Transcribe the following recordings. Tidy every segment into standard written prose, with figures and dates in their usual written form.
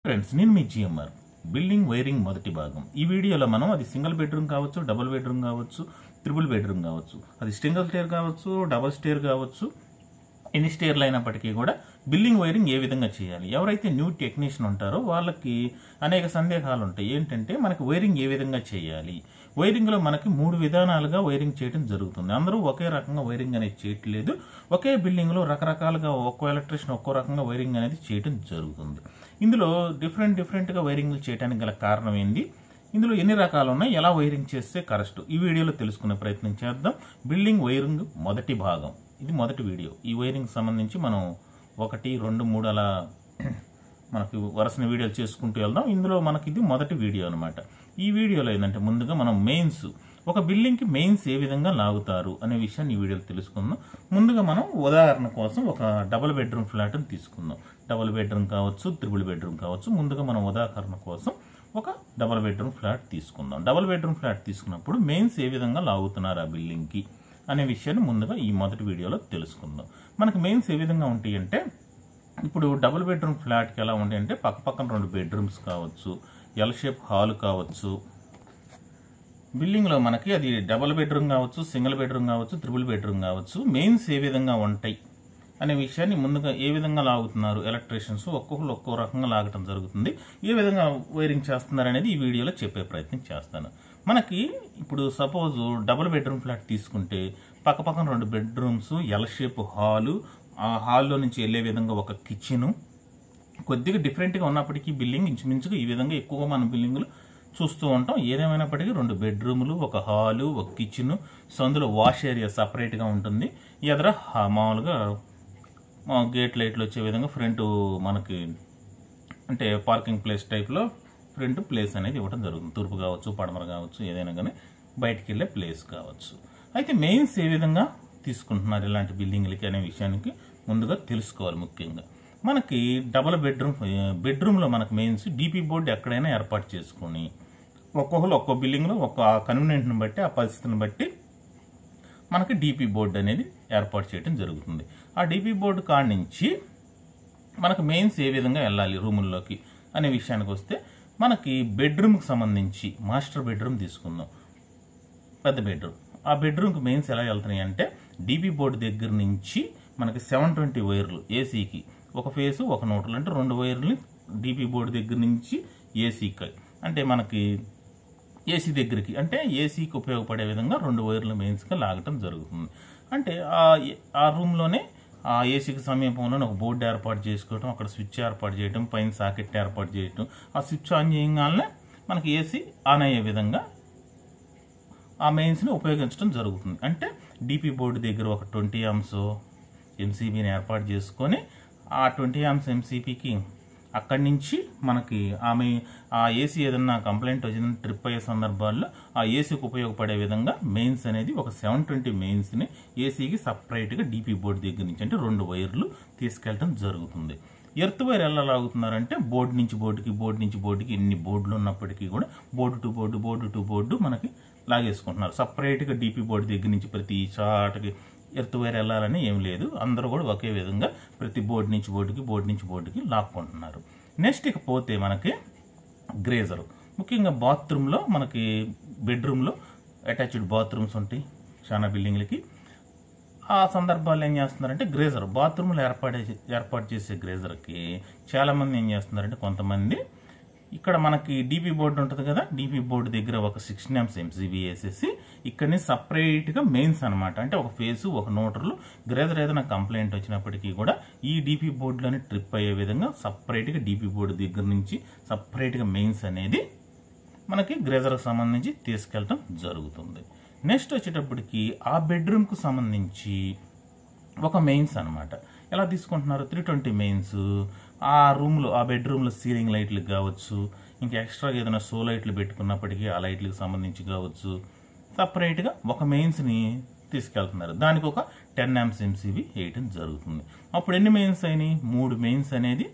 Friends నేను మీ GMR building wiring మొదటి భాగం ఈ వీడియోలో మనం అది సింగిల్ బెడ్రూమ్ కావచ్చు, డబుల్ బెడ్రూమ్ కావచ్చు, ట్రిపుల్ బెడ్రూమ్ కావచ్చు, అది సింగిల్ స్టేర్ కావచ్చు, డబుల్ స్టేర్ కావచ్చు, ఎన్ని స్టేర్లు అయినప్పటికీ కూడా బిల్డింగ్ వైరింగ్ ఏ విధంగా చేయాలి. ఎవరైతే న్యూ టెక్నీషియన్ ఉంటారో వాళ్ళకి అనేక సందేహాలు ఉంటాయి. ఏంటంటే మనకి వైరింగ్ ఏ విధంగా చేయాలి. వైరింగ్లో మనకి 3 విధానాలుగా వైరింగ్ చేయడం జరుగుతుంది. అందరూ ఒకే రకంగా వైరింగ్ అనేది చేయట్లేదు. ఒకే బిల్డింగ్లో రకరకాలుగా ఒక్కో ఎలక్ట్రీషియన్ ఒక్కో రకంగా వైరింగ్ అనేది చేయడం జరుగుతుంది. ఇందులో డిఫరెంట్గా వైరింగ్లు చేయడానికి గల కారణం ఏంది, ఇందులో ఎన్ని రకాలు ఉన్నాయి, ఎలా వైరింగ్ చేస్తే కరెక్ట్, ఈ వీడియోలో తెలుసుకునే ప్రయత్నం చేద్దాం. బిల్డింగ్ వైరింగ్ మొదటి భాగం, ఇది మొదటి వీడియో. ఈ వైరింగ్ సంబంధించి మనం 1, 2, 3 అలా మనకి వరుసన వీడియోలు చేసుకుంటూ వెళ్దాం. ఇందులో మనకి ఇది మొదటి వీడియో అనమాట. ఈ వీడియోలో ఏంటంటే ముందుగా మనం మెయిన్స్, ఒక బిల్డింగ్కి మెయిన్స్ ఏ విధంగా లాగుతారు అనే విషయాన్ని ఈ వీడియోలో తెలుసుకుందాం. ముందుగా మనం ఉదాహరణ కోసం ఒక డబుల్ బెడ్రూమ్ ఫ్లాట్ని తీసుకుందాం. డబుల్ బెడ్రూమ్ కావచ్చు, ట్రిపుల్ బెడ్రూమ్ కావచ్చు. ముందుగా మనం ఉదాహరణ కోసం ఒక డబుల్ బెడ్రూమ్ ఫ్లాట్ తీసుకుందాం. డబుల్ బెడ్రూమ్ ఫ్లాట్ తీసుకున్నప్పుడు మెయిన్స్ ఏ విధంగా లాగుతున్నారు ఆ బిల్డింగ్కి అనే విషయాన్ని ముందుగా ఈ మొదటి వీడియోలో తెలుసుకుందాం. మనకి మెయిన్స్ ఏ విధంగా ఉంటాయి అంటే, ఇప్పుడు డబుల్ బెడ్రూమ్ ఫ్లాట్కి ఎలా ఉంటాయి అంటే పక్కన 2 బెడ్రూమ్స్ కావచ్చు, ఎల్ షేప్ హాల్ కావచ్చు. బిల్డింగ్లో మనకి అది డబుల్ బెడ్రూమ్ కావచ్చు, సింగిల్ బెడ్రూమ్ కావచ్చు, ట్రిపుల్ బెడ్రూమ్ కావచ్చు. మెయిన్స్ ఏ విధంగా ఉంటాయి అనే విషయాన్ని ముందుగా ఏ విధంగా లాగుతున్నారు ఎలక్ట్రీషియన్స్ ఒక్కొక్కరు ఒక్కో రకంగా లాగటం జరుగుతుంది. ఏ విధంగా వైరింగ్ చేస్తున్నారు అనేది ఈ వీడియోలో చెప్పే ప్రయత్నం చేస్తాను. మనకి ఇప్పుడు సపోజ్ డబుల్ బెడ్రూమ్ ఫ్లాట్ తీసుకుంటే పక్కన 2 బెడ్రూమ్స్, ఎల్ షేప్ హాలు, ఆ హాల్లో నుంచి వెళ్ళే విధంగా ఒక కిచెను. కొద్దిగా డిఫరెంట్గా ఉన్నప్పటికీ బిల్డింగ్ ఇంచుమించుగా ఈ విధంగా ఎక్కువగా మన బిల్డింగ్లు చూస్తూ ఉంటాం. ఏదేమైనప్పటికీ 2 బెడ్రూములు, ఒక హాలు, ఒక కిచెను, సో అందులో వాష్ ఏరియా సపరేట్గా ఉంటుంది. ఎదుర మామూలుగా గేట్ లైట్లు వచ్చే విధంగా ఫ్రంట్ మనకి అంటే పార్కింగ్ ప్లేస్ టైప్లో ఫ్రంట్ ప్లేస్ అనేది ఇవ్వడం జరుగుతుంది. తూర్పు కావచ్చు, పడమర కావచ్చు, ఏదైనా కానీ బయటికి వెళ్ళే ప్లేస్ కావచ్చు. అయితే మెయిన్స్ ఏ విధంగా తీసుకుంటున్నారు ఇలాంటి బిల్డింగ్లకి అనే విషయానికి ముందుగా తెలుసుకోవాలి. ముఖ్యంగా మనకి డబుల్ బెడ్రూమ్లో మనకు మెయిన్స్ డీపీ బోర్డు ఎక్కడైనా ఏర్పాటు చేసుకొని ఒక్కొక్కరు ఒక్కో బిల్డింగ్లో ఒక్క కన్వీనియంట్ని బట్టి, ఆ పరిస్థితిని బట్టి మనకి డీపీ బోర్డు అనేది ఏర్పాటు చేయడం జరుగుతుంది. ఆ డీపీ బోర్డు కాడ నుంచి మనకు మెయిన్స్ ఏ విధంగా వెళ్ళాలి రూముల్లోకి అనే విషయానికి వస్తే, మనకి బెడ్రూమ్కి సంబంధించి మాస్టర్ బెడ్రూమ్ తీసుకుందాం, పెద్ద బెడ్రూమ్. ఆ బెడ్రూమ్కి మెయిన్స్ ఎలా వెళ్తున్నాయి అంటే డీపీ బోర్డు దగ్గర నుంచి మనకి 720 వైర్లు ఏసీకి, ఒక ఫేసు ఒక న్యూట్రల్, అంటే 2 వైర్లు డీపీ బోర్డు దగ్గర నుంచి ఏసీకి, అంటే మనకి ఏసీ దగ్గరికి, అంటే ఏసీకి ఉపయోగపడే విధంగా 2 వైర్లు మెయిన్స్గా లాగటం జరుగుతుంది. అంటే ఆ రూమ్లోనే ఆ ఏసీకి సమీపంలోనే ఒక బోర్డు ఏర్పాటు చేసుకోవటం, అక్కడ స్విచ్ ఏర్పాటు చేయడం, పైన సాకెట్ ఏర్పాటు చేయటం, ఆ స్విచ్ ఆన్ చేయగానే మనకి ఏసీ ఆన్ అయ్యే విధంగా ఆ మెయిన్స్ని ఉపయోగించడం జరుగుతుంది. అంటే డీపీ బోర్డు దగ్గర ఒక 20 amps ఎంసీబీని ఏర్పాటు చేసుకొని ఆ 20 amps ఎంసీబీకి అక్కడి నుంచి మనకి ఆ ఏసీ ఏదన్నా కంప్లైంట్ వచ్చిందని ట్రిప్ అయ్యే సందర్భాల్లో ఆ ఏసీకి ఉపయోగపడే విధంగా మెయిన్స్ అనేది ఒక 720 మెయిన్స్ని ఏసీకి సపరేట్గా డీపీ బోర్డు దగ్గర నుంచి అంటే 2 వైర్లు తీసుకెళ్ళడం జరుగుతుంది. ఎర్త్ వైర్ ఎలా లాగుతున్నారంటే బోర్డు నుంచి బోర్డుకి ఎన్ని బోర్డులు ఉన్నప్పటికీ కూడా బోర్డు టు బోర్డు మనకి లాగేసుకుంటున్నారు. సపరేట్గా డీపీ బోర్డు దగ్గర నుంచి ప్రతి చాటకి ఎర్త్ వైర్ వెళ్ళాలని ఏం లేదు. అందరూ కూడా ఒకే విధంగా ప్రతి బోర్డు నుంచి బోర్డుకి లాక్కుంటున్నారు. నెక్స్ట్ ఇకపోతే మనకి గ్రేజరు, ముఖ్యంగా బాత్రూంలో మనకి బెడ్రూమ్లో అటాచ్డ్ బాత్రూమ్స్ ఉంటాయి చాలా బిల్డింగ్లకి. ఆ సందర్భాల్లో ఏం చేస్తున్నారంటే గ్రేజర్, బాత్రూమ్లో ఏర్పాటు చేసే గ్రేజర్కి చాలామంది ఏం చేస్తున్నారంటే, కొంతమంది ఇక్కడ మనకి డీపీ బోర్డు ఉంటుంది కదా, డీపీ బోర్డు దగ్గర ఒక 16 amps ఎంసీబీ వేసేసి ఇక్కడని సపరేట్గా మెయిన్స్ అనమాట, అంటే ఒక ఫేసు ఒక న్యూట్రల్. గ్రేజర్ ఏదైనా కంప్లైంట్ వచ్చినప్పటికీ కూడా ఈ డీపీ బోర్డులోనే ట్రిప్ అయ్యే విధంగా సపరేట్గా డీపీ బోర్డు దగ్గర నుంచి సపరేట్గా మెయిన్స్ అనేది మనకి గ్రేజర్కి సంబంధించి తీసుకెళ్ళటం జరుగుతుంది. నెక్స్ట్ వచ్చేటప్పటికి ఆ బెడ్రూమ్కు సంబంధించి ఒక మెయిన్స్ అనమాట. ఎలా తీసుకుంటున్నారు, 320 మెయిన్స్. ఆ బెడ్రూమ్లో సీలింగ్ లైట్లకు కావచ్చు, ఇంకా ఎక్స్ట్రాగా ఏదైనా షో లైట్లు పెట్టుకున్నప్పటికీ ఆ లైట్లకు సంబంధించి కావచ్చు, సపరేట్గా ఒక మెయిన్స్ని తీసుకెళ్తున్నారు. దానికి ఒక 10 amps ఎంసీబీ వేయటం జరుగుతుంది. అప్పుడు ఎన్ని మెయిన్స్ అయినాయి, 3 మెయిన్స్ అనేది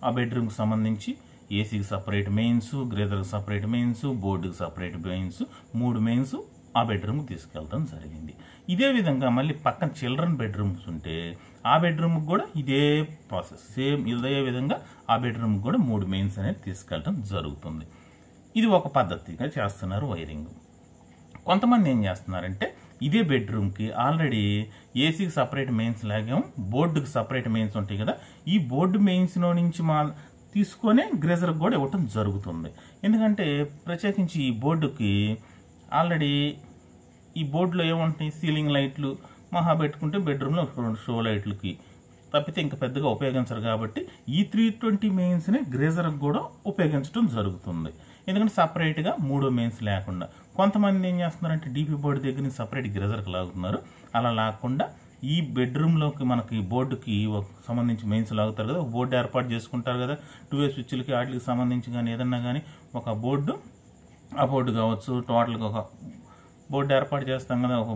ఆ బెడ్రూమ్కి సంబంధించి ఏసీకి సపరేట్ మెయిన్స్, గ్రేజర్కి సపరేట్ మెయిన్స్, బోర్డుకి సపరేట్ మెయిన్స్, 3 మెయిన్స్ ఆ బెడ్రూమ్కి తీసుకెళ్ళడం జరిగింది. ఇదే విధంగా మళ్ళీ పక్కన చిల్డ్రన్ బెడ్రూమ్స్ ఉంటే ఆ బెడ్రూమ్కి కూడా ఇదే ప్రాసెస్, సేమ్ ఇదే విధంగా ఆ బెడ్రూమ్కి కూడా 3 మెయిన్స్ అనేది తీసుకెళ్ళడం జరుగుతుంది. ఇది ఒక పద్ధతిగా చేస్తున్నారు వైరింగ్. కొంతమంది ఏం చేస్తున్నారంటే ఇదే బెడ్రూమ్కి ఆల్రెడీ ఏసీకి సపరేట్ మెయిన్స్ లాగాం, బోర్డుకి సపరేట్ మెయిన్స్ ఉంటాయి కదా, ఈ బోర్డు మెయిన్స్లో నుంచి తీసుకొని గ్రేజర్కి కూడా ఇవ్వటం జరుగుతుంది. ఎందుకంటే ప్రత్యేకించి ఈ బోర్డుకి ఆల్రెడీ ఈ బోర్డులో ఏముంటాయి, సీలింగ్ లైట్లు మహా పెట్టుకుంటే బెడ్రూమ్లో 2 షో లైట్లకి తప్పితే ఇంకా పెద్దగా ఉపయోగించరు కాబట్టి ఈ 320 మెయిన్స్ని గ్రేజర్కి కూడా ఉపయోగించడం జరుగుతుంది. ఎందుకంటే సపరేట్గా 3 మెయిన్స్ లేకుండా. కొంతమంది ఏం చేస్తున్నారంటే డీపీ బోర్డు దగ్గర నుంచి సపరేట్ గ్రేజర్కి లాగుతున్నారు. అలా లాకుండా ఈ బెడ్రూమ్లోకి మనకి బోర్డుకి సంబంధించి మెయిన్స్ లాగుతారు కదా, బోర్డు ఏర్పాటు చేసుకుంటారు కదా, 2 స్విచ్లకి వాటికి సంబంధించి కానీ ఏదన్నా కానీ ఒక బోర్డు, ఆ బోర్డు కావచ్చు, టోటల్గా ఒక బోర్డు ఏర్పాటు చేస్తాం కదా, ఒక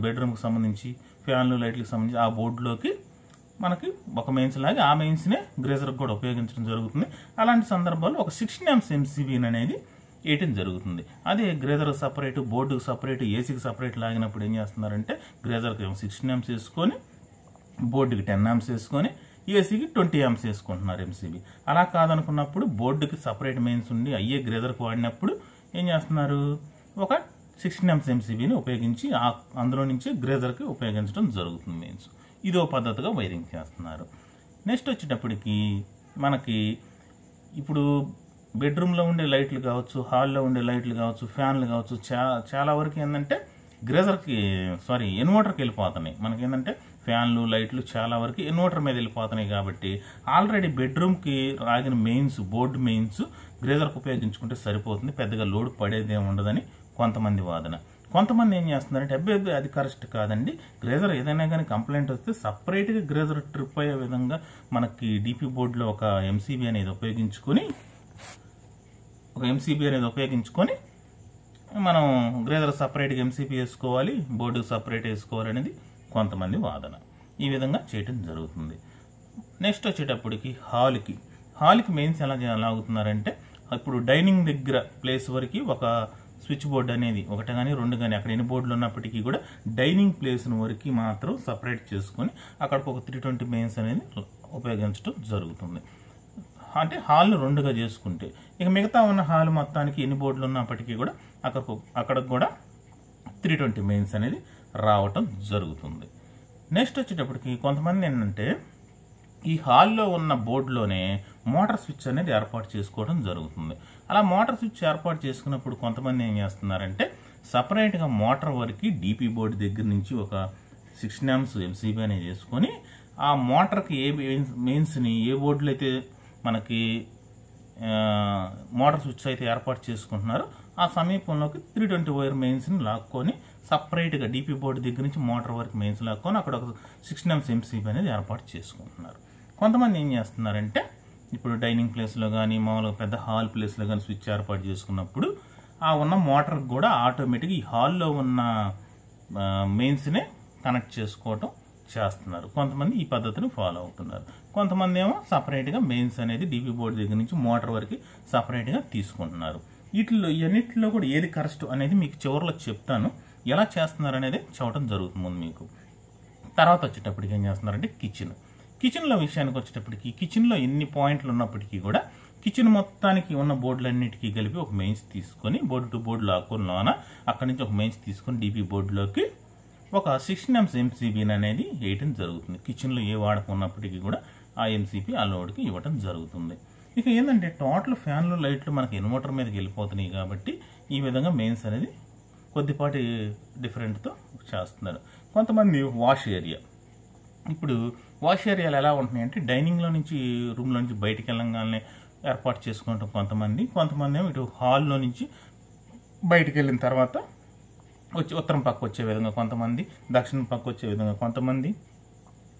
బెడ్రూమ్కి సంబంధించి ఫ్యాన్లు లైట్లకు సంబంధించి ఆ బోర్డులోకి మనకి ఒక మెయిన్స్ లాగా ఆ మెయిన్స్నే గ్రేజర్కి కూడా ఉపయోగించడం జరుగుతుంది. అలాంటి సందర్భాల్లో ఒక 16 amps MCB అనేది వేయటం జరుగుతుంది. అదే గ్రేజర్ సపరేట్, బోర్డుకి సపరేట్, ఏసీకి సపరేట్ లాగినప్పుడు ఏం చేస్తున్నారంటే గ్రేజర్కి 16 amps వేసుకొని, బోర్డుకి 10 amps వేసుకొని, ఏసీకి 20 amps వేసుకుంటున్నారు MCB. అలా కాదనుకున్నప్పుడు బోర్డుకి సపరేట్ మెయిన్స్ ఉండి అయ్యే గ్రేజర్కి వాడినప్పుడు ఏం చేస్తున్నారు, ఒక 16 amps MCBని ఉపయోగించి అందులో నుంచి గ్రేజర్కి ఉపయోగించడం జరుగుతుంది మెయిన్స్. ఇదో పద్ధతిగా వైరింగ్ చేస్తున్నారు. నెక్స్ట్ వచ్చేటప్పటికి మనకి ఇప్పుడు బెడ్రూమ్లో ఉండే లైట్లు కావచ్చు, హాల్లో ఉండే లైట్లు కావచ్చు, ఫ్యాన్లు కావచ్చు, చాలా వరకు ఏంటంటే ఇన్వర్టర్కి వెళ్ళిపోతున్నాయి. మనకి ఏంటంటే ఫ్యాన్లు లైట్లు చాలా వరకు ఇన్వర్టర్ మీద వెళ్ళిపోతున్నాయి కాబట్టి ఆల్రెడీ బెడ్రూమ్కి రాగిన మెయిన్స్, బోర్డు మెయిన్స్ గ్రేజర్కి ఉపయోగించుకుంటే సరిపోతుంది, పెద్దగా లోడ్ పడేదేమి ఉండదని కొంతమంది వాదన. కొంతమంది ఏం చేస్తున్నారంటే అబ్బాయి అది కరెక్ట్ కాదండి, గ్రేజర్ ఏదైనా కానీ కంప్లైంట్ వస్తే సపరేట్గా గ్రేజర్ ట్రిప్ అయ్యే విధంగా మనకి డీపీ బోర్డులో ఒక MCB అనేది ఉపయోగించుకొని మనం గ్రేజర్ సపరేట్గా MCB వేసుకోవాలి, బోర్డుకి సపరేట్ వేసుకోవాలి అనేది కొంతమంది వాదన. ఈ విధంగా చేయటం జరుగుతుంది. నెక్స్ట్ వచ్చేటప్పటికి హాల్కి మెయిన్స్ ఎలా లాగుతున్నారంటే ఇప్పుడు డైనింగ్ దగ్గర ప్లేస్ వరకు ఒక స్విచ్ బోర్డు అనేది ఒకటి కానీ 2 కానీ అక్కడ ఎన్ని బోర్డులు ఉన్నప్పటికీ కూడా డైనింగ్ ప్లేస్ వరకు మాత్రం సపరేట్ చేసుకొని అక్కడికి ఒక 320 మెయిన్స్ అనేది ఉపయోగించడం జరుగుతుంది. అంటే హాల్ను 2గా చేసుకుంటే ఇక మిగతా ఉన్న హాల్ మొత్తానికి ఎన్ని బోర్డులు ఉన్నప్పటికీ కూడా అక్కడికి కూడా 320 మెయిన్స్ అనేది రావటం జరుగుతుంది. నెక్స్ట్ వచ్చేటప్పటికి కొంతమంది ఏంటంటే ఈ హాల్లో ఉన్న బోర్డులోనే మోటార్ స్విచ్ అనేది ఏర్పాటు చేసుకోవడం జరుగుతుంది. అలా మోటార్ స్విచ్ ఏర్పాటు చేసుకున్నప్పుడు కొంతమంది ఏం చేస్తున్నారంటే సపరేట్గా మోటార్ వరకు డీపీ బోర్డు దగ్గర నుంచి ఒక 16 amps MCB అనేది చేసుకొని ఆ మోటార్కి ఏ మెయిన్స్ని ఏ బోర్డులో అయితే మనకి మోటార్ స్విచ్ అయితే ఏర్పాటు చేసుకుంటున్నారో ఆ సమీపంలోకి 320 వైర్ మెయిన్స్ని లాక్కొని సపరేట్గా డీపీ బోర్డు దగ్గర నుంచి మోటార్ వరకు మెయిన్స్ లాక్కొని అక్కడ ఒక 16 amps MCB అనేది ఏర్పాటు చేసుకుంటున్నారు. కొంతమంది ఏం చేస్తున్నారంటే ఇప్పుడు డైనింగ్ ప్లేస్లో కానీ మామూలుగా పెద్ద హాల్ ప్లేస్లో కానీ స్విచ్ ఏర్పాటు చేసుకున్నప్పుడు ఆ ఉన్న మోటార్కి కూడా ఆటోమేటిక్గా ఈ హాల్లో ఉన్న మెయిన్స్నే కనెక్ట్ చేసుకోవటం చేస్తున్నారు. కొంతమంది ఈ పద్ధతిని ఫాలో అవుతున్నారు. కొంతమంది ఏమో సపరేట్గా మెయిన్స్ అనేది డీపీ బోర్డు దగ్గర నుంచి మోటార్ వరకు సపరేట్గా తీసుకుంటున్నారు. ఇవన్నిటిలో కూడా ఏది కరెక్ట్ అనేది మీకు చివరిలో చెప్తాను, ఎలా చేస్తున్నారు అనేది చెప్పడం జరుగుతుంది మీకు. తర్వాత వచ్చేటప్పటికి ఏం చేస్తున్నారంటే కిచెన్లో విషయానికి వచ్చేటప్పటికి కిచెన్లో ఎన్ని పాయింట్లు ఉన్నప్పటికీ కూడా కిచెన్ మొత్తానికి ఉన్న బోర్డులన్నిటికీ కలిపి ఒక మెయిన్స్ తీసుకొని బోర్డు టు బోర్డు లాక్కొని లోన అక్కడి నుంచి ఒక మెయిన్స్ తీసుకొని డీపీ బోర్డులోకి ఒక 16 amps MCB అనేది వేయటం జరుగుతుంది. కిచెన్లో ఏ వాడకం ఉన్నప్పటికీ కూడా ఆ MCB ఆ లోడ్కి ఇవ్వటం జరుగుతుంది. ఇక ఏంటంటే టోటల్ ఫ్యాన్లు లైట్లు మనకి ఇన్వర్టర్ మీదకి వెళ్ళిపోతున్నాయి కాబట్టి ఈ విధంగా మెయిన్స్ అనేది కొద్దిపాటి డిఫరెంట్తో చేస్తున్నారు. కొంతమంది వాష్ ఏరియా, ఇప్పుడు వాష్ ఏరియాలు ఎలా ఉంటున్నాయి అంటే డైనింగ్లో నుంచి రూమ్లో నుంచి బయటికి వెళ్ళంగానే ఏర్పాటు చేసుకుంటాం కొంతమంది ఏమో ఇటు హాల్లో నుంచి బయటికి వెళ్ళిన తర్వాత ఉత్తరం పక్క వచ్చే విధంగా కొంతమంది, దక్షిణం పక్క వచ్చే విధంగా కొంతమంది,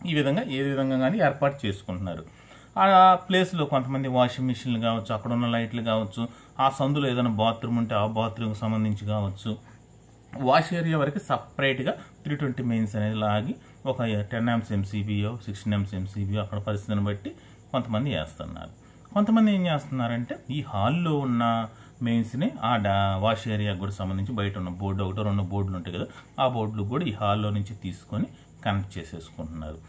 ఈ విధంగా ఏ విధంగా కానీ ఏర్పాటు చేసుకుంటున్నారు. ఆ ప్లేస్లో కొంతమంది వాషింగ్ మిషన్లు కావచ్చు, అక్కడ ఉన్న లైట్లు కావచ్చు, ఆ సందులో ఏదైనా బాత్రూమ్ ఉంటే ఆ బాత్రూమ్కి సంబంధించి కావచ్చు, వాష్ ఏరియా వరకు సపరేట్గా 320 మెయిన్స్ అనేది లాగి ఒక 10 amps MCB 16 amps MCB అక్కడ పరిస్థితిని బట్టి కొంతమంది వేస్తున్నారు. కొంతమంది ఏం చేస్తున్నారంటే ఈ హాల్లో ఉన్న మెయిన్స్ని ఆ వాష్ ఏరియాకి కూడా సంబంధించి బయట ఉన్న బోర్డు 1-2 బోర్డులు ఉంటాయి కదా, ఆ బోర్డులు కూడా ఈ హాల్లో నుంచి తీసుకొని కనెక్ట్ చేసేసుకుంటున్నారు.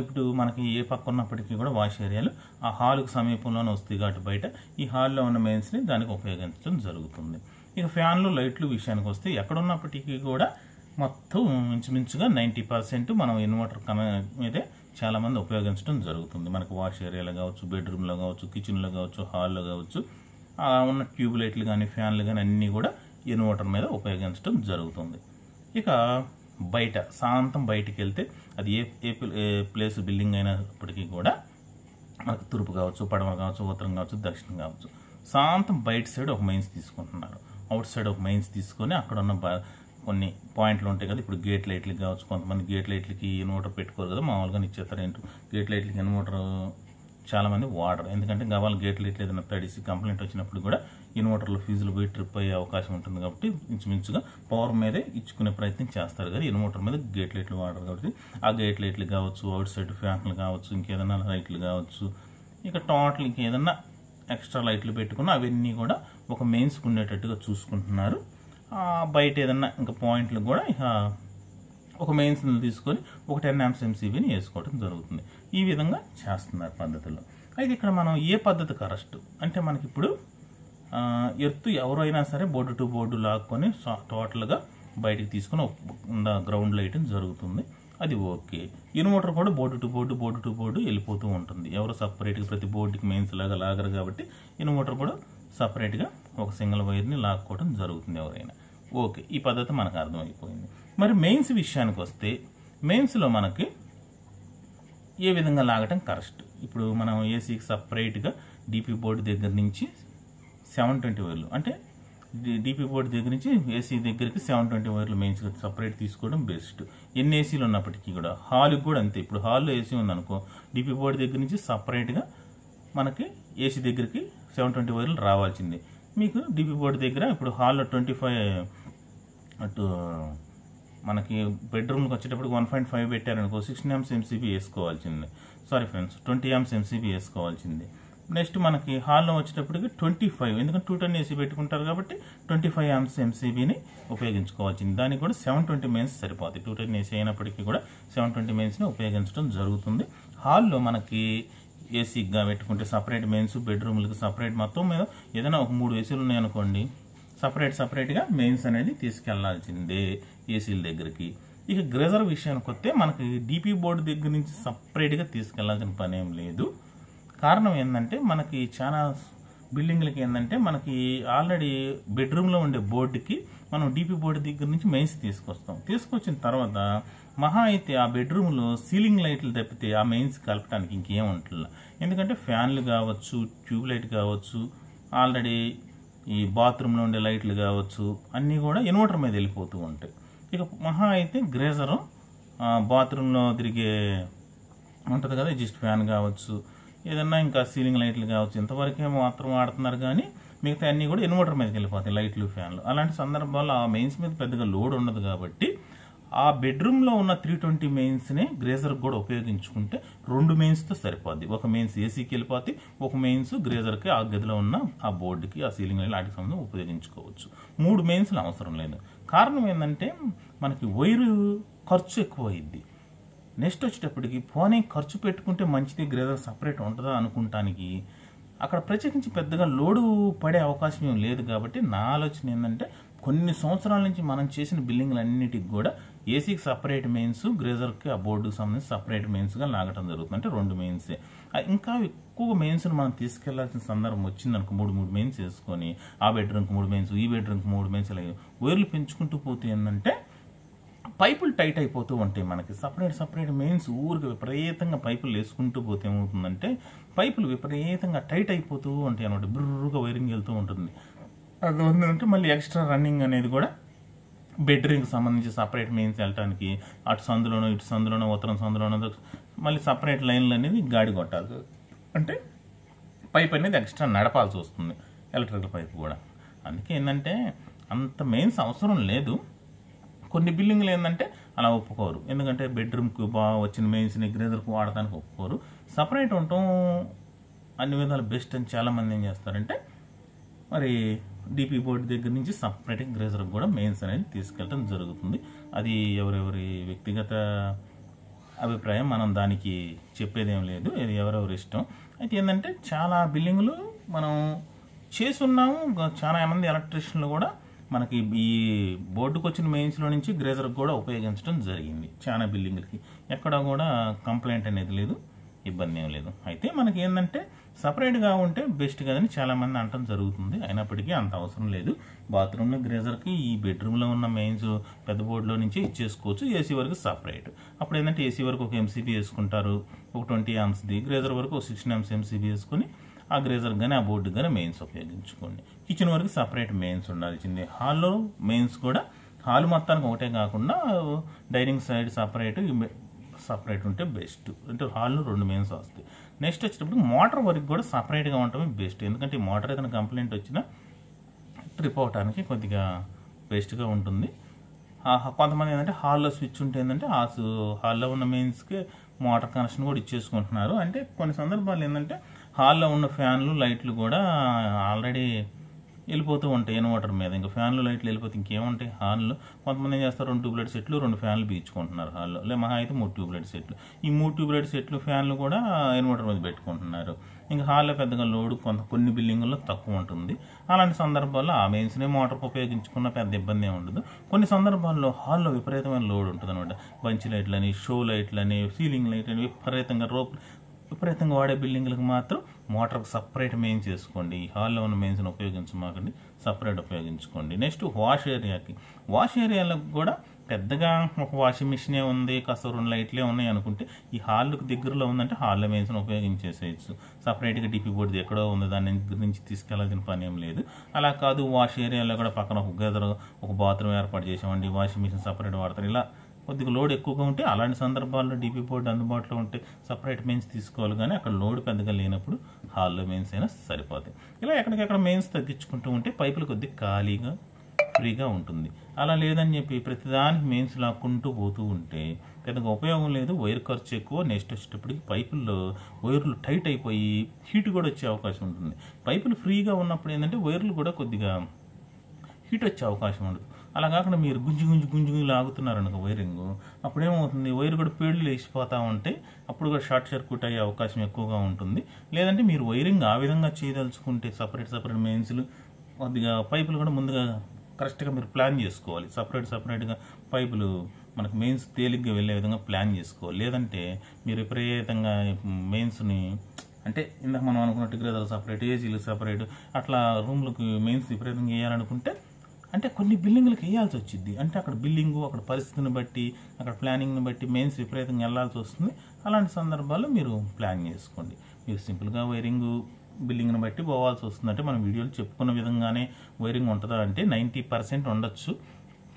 ఇప్పుడు మనకి ఏ పక్క ఉన్నప్పటికీ కూడా వాష్ ఏరియాలు ఆ హాల్కు సమీపంలోనే వస్తాయి కాబట్టి బయట ఈ హాల్లో ఉన్న మెయిన్స్ని దానికి ఉపయోగించడం జరుగుతుంది. ఇక ఫ్యాన్లు లైట్లు విషయానికి వస్తే ఎక్కడ ఉన్నప్పటికీ కూడా మొత్తం ఇంచుమించుగా 90% మనం ఇన్వర్టర్ మీదే చాలామంది ఉపయోగించడం జరుగుతుంది. మనకు వాష్ ఏరియాలో కావచ్చు, బెడ్రూమ్లో కావచ్చు, కిచెన్లో కావచ్చు, హాల్లో కావచ్చు, ఉన్న ట్యూబ్ లైట్లు కానీ ఫ్యాన్లు కానీ అన్నీ కూడా ఇన్వర్టర్ మీద ఉపయోగించడం జరుగుతుంది. ఇక బయట శాంతం బయటికి వెళ్తే అది ఏ ప్లేస్ బిల్డింగ్ అయినప్పటికీ కూడా మనకు తూర్పు కావచ్చు, పడమర కావచ్చు, ఉత్తరం కావచ్చు, దక్షిణం కావచ్చు, శాంతం బయట సైడ్ ఒక మెయిన్స్ తీసుకుంటున్నారు. అవుట్ సైడ్ ఒక మెయిన్స్ తీసుకొని అక్కడ ఉన్న కొన్ని పాయింట్లు ఉంటాయి కదా, ఇప్పుడు గేట్ లైట్లకి కావచ్చు, కొంతమంది గేట్ లైట్లకి ఇన్వర్టర్ పెట్టుకోరు కదా, మామూలుగా ఇచ్చేస్తారు. ఏంటో గేట్ లైట్లకి ఇన్వర్టర్ చాలామంది వాడరు, ఎందుకంటే గవాల గేట్ లైట్లు ఏదైనా తడిసి కంప్లైంట్ వచ్చినప్పుడు కూడా ఇన్వర్టర్లో ఫీజులు పోయి ట్రిప్ అయ్యే అవకాశం ఉంటుంది. కాబట్టి ఇంచుమించుగా పవర్ మీదే ఇచ్చుకునే ప్రయత్నం చేస్తారు కదా, ఇన్వర్టర్ మీద గేట్ లైట్లు వాడరు. కాబట్టి ఆ గేట్ లైట్లు కావచ్చు, అవుట్ సైడ్ ఫ్యాన్లు కావచ్చు, ఇంకేదైనా లైట్లు కావచ్చు, ఇక టోటల్ ఇంకేదన్నా ఎక్స్ట్రా లైట్లు పెట్టుకుని అవన్నీ కూడా ఒక మెయిన్స్కి ఉండేటట్టుగా చూసుకుంటున్నారు. బయట ఏదన్నా ఇంకా పాయింట్లు కూడా ఇక ఒక మెయిన్స్ని తీసుకొని ఒక 10 amps MCBని వేసుకోవడం జరుగుతుంది. ఈ విధంగా చేస్తున్నారు పద్ధతుల్లో. అయితే ఇక్కడ మనం ఏ పద్ధతి కరెక్ట్ అంటే మనకి ఇప్పుడు ఎర్త్ ఎవరైనా సరే బోర్డు టు బోర్డు లాక్కొని టోటల్గా బయటికి తీసుకొని గ్రౌండ్ లైటింగ్ జరుగుతుంది, అది ఓకే. ఇన్వర్టర్ కూడా బోర్డు టు బోర్డు వెళ్ళిపోతూ ఉంటుంది. ఎవరు సపరేట్గా ప్రతి బోర్డుకి మెయిన్స్ లాగా లాగరు కాబట్టి ఇన్వర్టర్ కూడా సపరేట్గా ఒక సింగిల్ వైర్ని లాక్కోవడం జరుగుతుంది ఎవరైనా. ఓకే, ఈ పద్ధతి మనకు అర్థమైపోయింది. మరి మెయిన్స్ విషయానికి వస్తే మెయిన్స్లో మనకి ఏ విధంగా లాగటం కరెక్ట్? ఇప్పుడు మనం ఏసీకి సపరేట్గా డీపీ బోర్డు దగ్గర నుంచి 720 వైర్లు, అంటే డీపీ బోర్డు దగ్గర నుంచి ఏసీ దగ్గరికి 720 వైర్లు మెయిన్స్గా సపరేట్ తీసుకోవడం బెస్ట్. ఎన్ని ఏసీలు ఉన్నప్పటికీ కూడా హాల్కి కూడా అంతే. ఇప్పుడు హాల్లో ఏసీ ఉందనుకో, డీపీ బోర్డు దగ్గర నుంచి సపరేట్గా మనకి ఏసీ దగ్గరికి 720 వైర్లు రావాల్సిందే. మీకు డీపీ బోర్డు దగ్గర ఇప్పుడు హాల్లో 25 అటు మనకి బెడ్రూమ్కి వచ్చేటప్పుడు 1.5 పెట్టారనుకో, 16 amps MCB వేసుకోవాల్సిందే. సారీ ఫ్రెండ్స్, 20 amps MCB వేసుకోవాల్సిందే. నెక్స్ట్ మనకి హాల్లో వచ్చేటప్పటికి 25, ఎందుకంటే 210 ఏసీ పెట్టుకుంటారు కాబట్టి 25 amps MCBని ఉపయోగించుకోవాల్సింది. దానికి కూడా 720 మెయిన్స్ సరిపోతాయి. 210 ఏసీ అయినప్పటికీ కూడా 720 మెయిన్స్ని ఉపయోగించడం జరుగుతుంది. హాల్లో మనకి ఏసీగా పెట్టుకుంటే సపరేట్ మెయిన్స్, బెడ్రూమ్లకి సపరేట్, మొత్తం మీద ఏదైనా ఒక 3 ఏసీలు ఉన్నాయనుకోండి, సపరేట్గా మెయిన్స్ అనేది తీసుకెళ్లాల్సిందే ఏసీల దగ్గరికి. ఇక గ్రేజర్ విషయానికి వస్తే మనకి డీపీ బోర్డు దగ్గర నుంచి సపరేట్గా తీసుకెళ్లాల్సిన పని ఏం లేదు. కారణం ఏంటంటే మనకి చాలా బిల్డింగ్లకి ఏంటంటే మనకి ఆల్రెడీ బెడ్రూమ్లో ఉండే బోర్డుకి మనం డీపీ బోర్డు దగ్గర నుంచి మెయిన్స్ తీసుకొచ్చిన తర్వాత మహా అయితే ఆ బెడ్రూమ్లో సీలింగ్ లైట్లు తప్పితే ఆ మెయిన్స్ కలపడానికి ఇంకేం ఉంటుంది. ఎందుకంటే ఫ్యాన్లు కావచ్చు, ట్యూబ్ లైట్ కావచ్చు, ఆల్రెడీ ఈ బాత్రూంలో ఉండే లైట్లు కావచ్చు, అన్నీ కూడా ఇన్వర్టర్ మీద వెళ్ళిపోతూ ఉంటాయి. ఇక మహా అయితే గ్రేజరు బాత్రూంలో తిరిగే ఉంటుంది కదా, జస్ట్ ఫ్యాన్ కావచ్చు, ఏదన్నా ఇంకా సీలింగ్ లైట్లు కావచ్చు, ఇంతవరకే మాత్రం వాడుతున్నారు. కానీ మిగతా అన్నీ కూడా ఇన్వర్టర్ మీదకి వెళ్ళిపోతాయి, లైట్లు, ఫ్యాన్లు. అలాంటి సందర్భాల్లో ఆ మెయిన్స్ మీద పెద్దగా లోడ్ ఉండదు కాబట్టి ఆ బెడ్రూమ్లో ఉన్న 320 మెయిన్స్ని గ్రేజర్కి కూడా ఉపయోగించుకుంటే 2 మెయిన్స్తో సరిపోద్ది. ఒక మెయిన్స్ ఏసీకి వెళ్ళిపోతే, ఒక మెయిన్స్ గ్రేజర్కి ఆ గదిలో ఉన్న ఆ బోర్డుకి, ఆ సీలింగ్ లైట్ వాటికి సంబంధం ఉపయోగించుకోవచ్చు. 3 మెయిన్స్లు అవసరం లేదు. కారణం ఏంటంటే మనకి వైరు ఖర్చు ఎక్కువ అయింది. నెక్స్ట్ వచ్చేటప్పటికి పోనీ ఖర్చు పెట్టుకుంటే మంచిది, గ్రేజర్ సపరేట్ ఉంటుందా అనుకుంటానికి అక్కడ ప్రత్యేకించి పెద్దగా లోడు పడే అవకాశం ఏం లేదు. కాబట్టి నా ఆలోచన ఏంటంటే కొన్ని సంవత్సరాల నుంచి మనం చేసిన బిల్డింగ్లన్నిటికి కూడా ఏసీకి సపరేట్ మెయిన్స్, గ్రేజర్కి ఆ బోర్డుకి సంబంధించి సపరేట్ మెయిన్స్గా లాగటం జరుగుతుంది. అంటే 2 మెయిన్సే. ఇంకా ఎక్కువ మెయిన్స్ని మనం తీసుకెళ్లాల్సిన సందర్భం వచ్చిందనుకో, 3 మెయిన్స్ వేసుకొని ఆ బెడ్రూమ్కి 3 మెయిన్స్, ఈ బెడ్రూమ్కి 3 మెయిన్స్, ఇలా వైర్లు పెంచుకుంటూ పోతే ఏంటంటే పైపులు టైట్ అయిపోతూ ఉంటాయి. మనకి సపరేట్ మెయిన్స్ ఊరికి విపరీతంగా పైపులు వేసుకుంటూ పోతే ఏమవుతుందంటే పైపులు విపరీతంగా టైట్ అయిపోతూ ఉంటాయి అన్నమాట, బిర్రుగా వైరింగ్ వెళ్తూ ఉంటుంది. అది ఉందంటే మళ్ళీ ఎక్స్ట్రా రన్నింగ్ అనేది కూడా బెడ్రూమ్కి సంబంధించి సపరేట్ మెయిన్స్ వెళ్ళటానికి అటు సందులోనో ఇటు సందులోనో ఉత్తరం సందులోనో మళ్ళీ సపరేట్ లైన్లు అనేది గాడి కొట్టాలి. అంటే పైప్ అనేది ఎక్స్ట్రా నడపాల్సి వస్తుంది, ఎలక్ట్రికల్ పైప్ కూడా. అందుకే ఏంటంటే అంత మెయిన్స్ అవసరం లేదు. కొన్ని బిల్డింగ్లు ఏంటంటే అలా ఒప్పుకోరు, ఎందుకంటే బెడ్రూమ్కి బాగా వచ్చిన మెయిన్స్ని గ్రేజర్కి వాడటానికి ఒప్పుకోరు. సపరేట్ ఉండటం అన్ని విధాలు బెస్ట్ అని చాలామంది ఏం చేస్తారంటే మరి డీపీ బోర్డు దగ్గర నుంచి సపరేట్గా గ్రేజర్కి కూడా మెయిన్స్ అనేది తీసుకెళ్ళడం జరుగుతుంది. అది ఎవరెవరి వ్యక్తిగత అభిప్రాయం, మనం దానికి చెప్పేదేం లేదు, ఇది ఎవరెవరి ఇష్టం. అయితే ఏంటంటే చాలా బిల్డింగులు మనం చేసున్నాము, చాలా మంది ఎలక్ట్రీషియన్లు కూడా మనకి ఈ బోర్డుకు వచ్చిన మెయిన్స్లో నుంచి గ్రేజర్కి కూడా ఉపయోగించడం జరిగింది. చాలా బిల్డింగులకి ఎక్కడ కూడా కంప్లైంట్ అనేది లేదు, ఇబ్బంది ఏం లేదు. అయితే మనకి ఏంటంటే సపరేట్గా ఉంటే బెస్ట్ కదని చాలామంది అనటం జరుగుతుంది. అయినప్పటికీ అంత అవసరం లేదు. బాత్రూమ్లో గ్రేజర్కి ఈ బెడ్రూమ్లో ఉన్న మెయిన్స్ పెద్ద బోర్డులో నుంచి ఇచ్చేసుకోవచ్చు. ఏసీ వరకు సపరేట్. అప్పుడు ఏంటంటే ఏసీ వరకు ఒక ఎంసీబీ వేసుకుంటారు, ఒక 20 amps, గ్రేజర్ వరకు ఒక 16 amps ఎంసీబీ వేసుకొని ఆ గ్రేజర్ కానీ ఆ బోర్డు కానీ మెయిన్స్ ఉపయోగించుకోండి. కిచెన్ వరకు సపరేట్ మెయిన్స్ ఉండాల్సిందే. హాల్లో మెయిన్స్ కూడా హాల్ మొత్తానికి ఒకటే కాకుండా డైనింగ్ సైడ్ సపరేట్ ఉంటే బెస్ట్. అంటే హాల్లో 2 మెయిన్స్ వస్తాయి. నెక్స్ట్ వచ్చేటప్పుడు మోటార్ వరకు కూడా సపరేట్గా ఉండటమే బెస్ట్. ఎందుకంటే ఈ మోటార్ ఏదైనా కంప్లైంట్ వచ్చినా ట్రిప్ అవడానికి కొద్దిగా బెస్ట్గా ఉంటుంది. కొంతమంది ఏంటంటే హాల్లో స్విచ్ ఉంటే ఏంటంటే హాల్లో ఉన్న మెయిన్స్కి మోటార్ కనెక్షన్ కూడా ఇచ్చేసుకుంటున్నారు. అంటే కొన్ని సందర్భాలు ఏంటంటే హాల్లో ఉన్న ఫ్యాన్లు లైట్లు కూడా ఆల్రెడీ వెళ్ళిపోతూ ఉంటాయి ఇన్వర్టర్ మీద. ఇంకా ఫ్యాన్లు లైట్లు వెళ్ళిపోతే ఇంకేముంటాయి హాల్లో. కొంతమంది ఏం చేస్తారు, 2 ట్యూబ్లైట్ సెట్లు 2 ఫ్యాన్లు పీల్చుకుంటున్నారు హాల్లో. మహా అయితే 3 ట్యూబ్లైట్ సెట్లు. ఈ 3 ట్యూబ్లైట్ సెట్లు ఫ్యాన్లు కూడా ఇన్వర్టర్ మీద పెట్టుకుంటున్నారు. ఇంకా హాల్లో పెద్దగా లోడ్ కొన్ని బిల్డింగుల్లో తక్కువ ఉంటుంది. అలాంటి సందర్భాల్లో ఆ మెయిన్స్నే మోటార్కి ఉపయోగించుకున్న పెద్ద ఇబ్బంది ఏమి ఉండదు. కొన్ని సందర్భాల్లో హాల్లో విపరీతమైన లోడ్ ఉంటుంది అనమాట. బంచి లైట్లని, షో లైట్లని, సీలింగ్ లైట్లని విపరీతంగా వాడే బిల్డింగ్లకు మాత్రం మోటార్కి సపరేట్ మెయిన్ చేసుకోండి. హాల్లో ఉన్న మెయిన్స్ని ఉపయోగించమాకండి, సపరేట్ ఉపయోగించుకోండి. నెక్స్ట్ వాష్ ఏరియాలకు కూడా పెద్దగా ఒక వాషింగ్ మిషనే ఉంది, కాస్త 2 లైట్లే ఉన్నాయి అనుకుంటే ఈ హాల్కి దగ్గరలో ఉందంటే హాల్లో మెయిన్స్ని ఉపయోగించేసేయచ్చు. సపరేట్గా డిపి బోర్డు ఎక్కడో ఉంది, దాని గురించి తీసుకెళ్లాల్సిన పని ఏం లేదు. అలా కాదు, వాష్ ఏరియాలో కూడా పక్కన ఒక గదర్, ఒక బాత్రూమ్ ఏర్పాటు చేసామండి, వాషింగ్ మిషన్ సపరేట్ వాడతారు. ఇలా కొద్దిగా లోడ్ ఎక్కువగా ఉంటే అలాంటి సందర్భాల్లో డిపి బోర్డు అందుబాటులో ఉంటే సపరేట్ మెయిన్స్ తీసుకోవాలి. కానీ అక్కడ లోడ్ పెద్దగా లేనప్పుడు హాల్లో మెయిన్స్ అయినా సరిపోతాయి. ఇలా ఎక్కడికెక్కడ మెయిన్స్ తగ్గించుకుంటూ ఉంటే పైపులు కొద్దిగా ఖాళీగా ఫ్రీగా ఉంటుంది. అలా లేదని చెప్పి ప్రతిదానికి మెయిన్స్ లాక్కుంటూ పోతూ ఉంటే పెద్దగా ఉపయోగం లేదు, వైర్ ఖర్చు ఎక్కువ. నెక్స్ట్ వచ్చేటప్పటికి పైపుల్లో వైర్లు టైట్ అయిపోయి హీట్ కూడా వచ్చే అవకాశం ఉంటుంది. పైపులు ఫ్రీగా ఉన్నప్పుడు ఏంటంటే వైర్లు కూడా కొద్దిగా హీట్ వచ్చే అవకాశం ఉండదు. అలా కాకుండా మీరు గుంజి లాగుతున్నారు అనుకో వైరింగ్, అప్పుడేమవుతుంది, వైర్ కూడా పేర్లు వేసిపోతూ ఉంటే అప్పుడు కూడా షార్ట్ సర్క్యూట్ అయ్యే అవకాశం ఎక్కువగా ఉంటుంది. లేదంటే మీరు వైరింగ్ ఆ విధంగా చేయదలుచుకుంటే సపరేట్ మెయిన్స్లు కొద్దిగా పైపులు కూడా ముందుగా కరెక్ట్గా మీరు ప్లాన్ చేసుకోవాలి. సపరేట్గా పైపులు మనకు మెయిన్స్ తేలిగ్గా వెళ్ళే విధంగా ప్లాన్ చేసుకోవాలి. లేదంటే మీరు విపరీతంగా మెయిన్స్ని అంటే ఇందాక మనం అనుకున్నట్టు గ్రేజర్ సపరేట్, ఏసీలు సపరేట్, అట్లా రూమ్లకు మెయిన్స్ విపరీతంగా వేయాలనుకుంటే అంటే కొన్ని బిల్డింగ్లకు వేయాల్సి వచ్చింది. అంటే అక్కడ బిల్డింగు, అక్కడ పరిస్థితిని బట్టి, అక్కడ ప్లానింగ్ని బట్టి మెయిన్స్ విపరీతంగా వెళ్ళాల్సి వస్తుంది. అలాంటి సందర్భాల్లో మీరు ప్లాన్ చేసుకోండి. మీరు సింపుల్గా వైరింగ్ బిల్డింగ్ని బట్టి పోవాల్సి వస్తుంది. అంటే మనం వీడియోలో చెప్పుకున్న విధంగానే వైరింగ్ ఉంటుందా అంటే 90% ఉండొచ్చు.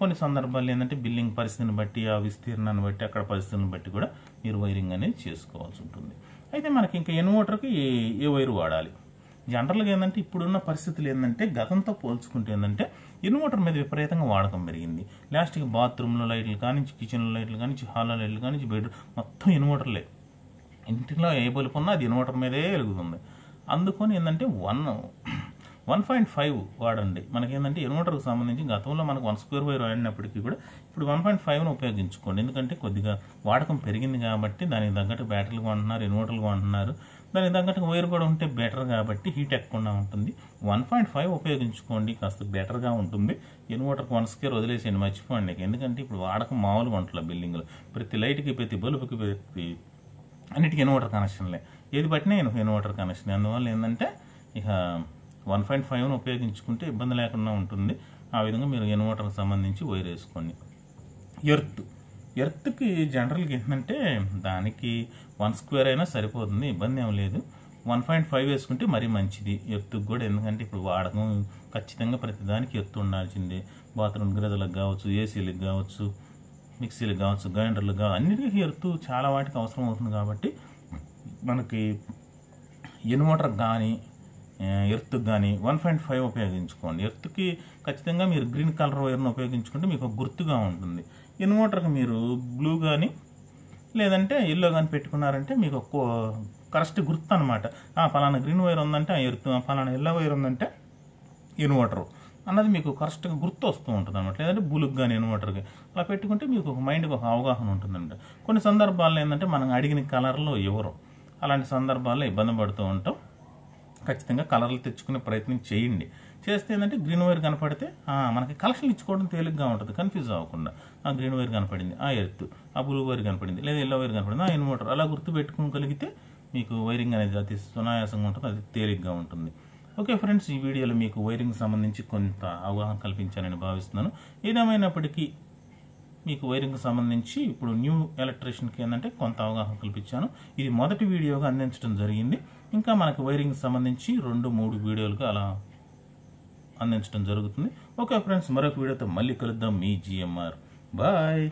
కొన్ని సందర్భాల్లో ఏంటంటే బిల్డింగ్ పరిస్థితిని బట్టి, ఆ విస్తీర్ణాన్ని బట్టి, అక్కడ పరిస్థితిని బట్టి కూడా మీరు వైరింగ్ అనేది చేసుకోవాల్సి ఉంటుంది. అయితే మనకి ఇంకా ఇన్వర్టర్కి ఏ వైరు వాడాలి? జనరల్గా ఏంటంటే ఇప్పుడున్న పరిస్థితులు ఏంటంటే గతంతో పోల్చుకుంటే ఏంటంటే ఇన్వర్టర్ మీద విపరీతంగా వాడకం పెరిగింది. లాస్ట్కి బాత్రూంలో లైట్లు కానించి, కిచెన్లో లైట్లు కానించి, హాల్లో లైట్లు కానించి, బెడ్రూమ్ మొత్తం ఇన్వర్టర్లే. ఇంటిలో ఏ బల్బు ఉన్నా అది ఇన్వర్టర్ మీదే వెలుగుతుంది. అందుకని ఏంటంటే 1.5 వాడండి. మనకేంటంటే ఇన్వర్టర్కి సంబంధించి గతంలో మనకు 1 స్క్వేర్ వైర్ వాడినప్పటికీ కూడా ఇప్పుడు 1.5ను ఉపయోగించుకోండి. ఎందుకంటే కొద్దిగా వాడకం పెరిగింది కాబట్టి దానికి తగ్గట్టు బ్యాటరీలు కొంటున్నారు, ఇన్వర్టర్లు కొంటున్నారు. దానికి తగ్గట్టు వైర్ కూడా ఉంటే బెటర్ కాబట్టి హీట్ ఎక్కకుండా ఉంటుంది. 1.5 ఉపయోగించుకోండి, కాస్త బెటర్గా ఉంటుంది. ఇన్వర్టర్కి 1 స్క్వేర్ వదిలేసేయండి, మర్చిపోండి. ఎందుకంటే ఇప్పుడు వాడకం మామూలుగా ఉంటుంది బిల్డింగ్లో. ప్రతి లైట్కి, ప్రతి బల్బుకి, ప్రతి అన్నిటికీ ఇన్వర్టర్ కనెక్షన్లే. ఏది పట్టినా ఇన్వర్టర్ కనెక్షన్. అందువల్ల ఏంటంటే ఇక 1.5ను ఉపయోగించుకుంటే ఇబ్బంది లేకుండా ఉంటుంది. ఆ విధంగా మీరు ఇన్వర్టర్కి సంబంధించి వైర్ వేసుకోండి. ఎర్త్కి జనరల్గా ఏంటంటే దానికి 1 స్క్వేర్ అయినా సరిపోతుంది, ఇబ్బంది ఏం లేదు. 1.5 వేసుకుంటే మరీ మంచిది ఎర్త్కి కూడా. ఎందుకంటే ఇప్పుడు వాడకం ఖచ్చితంగా ప్రతిదానికి ఎర్త్ ఉండాల్సిందే. బాత్రూమ్ గ్రేజర్లకు కావచ్చు, ఏసీలకు కావచ్చు, మిక్సీలకు కావచ్చు, గ్రైండర్లకు కావచ్చు, అన్నిటికీ ఎర్త్ చాలా వాటికి అవసరం అవుతుంది. కాబట్టి మనకి ఇన్వర్టర్ కానీ ఎర్త్కి కానీ 1.5 ఉపయోగించుకోండి. ఎర్త్కి ఖచ్చితంగా మీరు గ్రీన్ కలర్ వైర్ను ఉపయోగించుకుంటే మీకు గుర్తుగా ఉంటుంది. ఇన్వర్టర్కి మీరు బ్లూ కానీ లేదంటే ఎల్లో కానీ పెట్టుకున్నారంటే మీకు కరెక్ట్ గుర్తు అనమాట. ఫలానా గ్రీన్ వైర్ ఉందంటే ఆ ఎర్త్, ఫలానా ఎల్లో వైర్ ఉందంటే ఇన్వర్టర్. అన్నది మీకు కరెక్ట్గా గుర్తు వస్తూ ఉంటుంది అనమాట. లేదంటే బులుగు కానీ ఇన్వర్టర్గా అలా పెట్టుకుంటే మీకు ఒక మైండ్కి ఒక అవగాహన ఉంటుందంట. కొన్ని సందర్భాల్లో ఏంటంటే మనం అడిగిన కలర్లో ఎవరు, అలాంటి సందర్భాల్లో ఇబ్బంది పడుతూ ఉంటాం. ఖచ్చితంగా కలర్లు తెచ్చుకునే ప్రయత్నం చేయండి. చేస్తే ఏంటంటే గ్రీన్ వైర్ కనపడితే మనకి కలెక్షన్ ఇచ్చుకోవడం తేలిగ్గా ఉంటుంది, కన్ఫ్యూజ్ అవ్వకుండా. ఆ గ్రీన్ వైర్ కనపడింది, ఆ ఎర్త్, ఆ బ్లూ వైర్ కనపడింది, లేదా ఎల్లో వైర్ కనపడింది, ఆ ఇన్వర్టర్, అలా గుర్తు పెట్టుకోగలిగితే మీకు వైరింగ్ అనేది అతి సునాయాసంగా ఉంటుంది, అది తేలిగ్గా ఉంటుంది. ఓకే ఫ్రెండ్స్, ఈ వీడియోలో మీకు వైరింగ్ సంబంధించి కొంత అవగాహన కల్పించానని భావిస్తున్నాను. ఏదేమైనప్పటికీ మీకు వైరింగ్ సంబంధించి ఇప్పుడు న్యూ ఎలక్ట్రీషియన్కి ఏంటంటే కొంత అవగాహన కల్పించాను. ఇది మొదటి వీడియోగా అందించడం జరిగింది. ఇంకా మనకు వైరింగ్ సంబంధించి 2-3 వీడియోలుగా అలా అందించడం జరుగుతుంది. ఓకే ఫ్రెండ్స్, మరొక వీడియోతో మళ్ళీ కలుద్దాం. మీ GMR. బాయ్.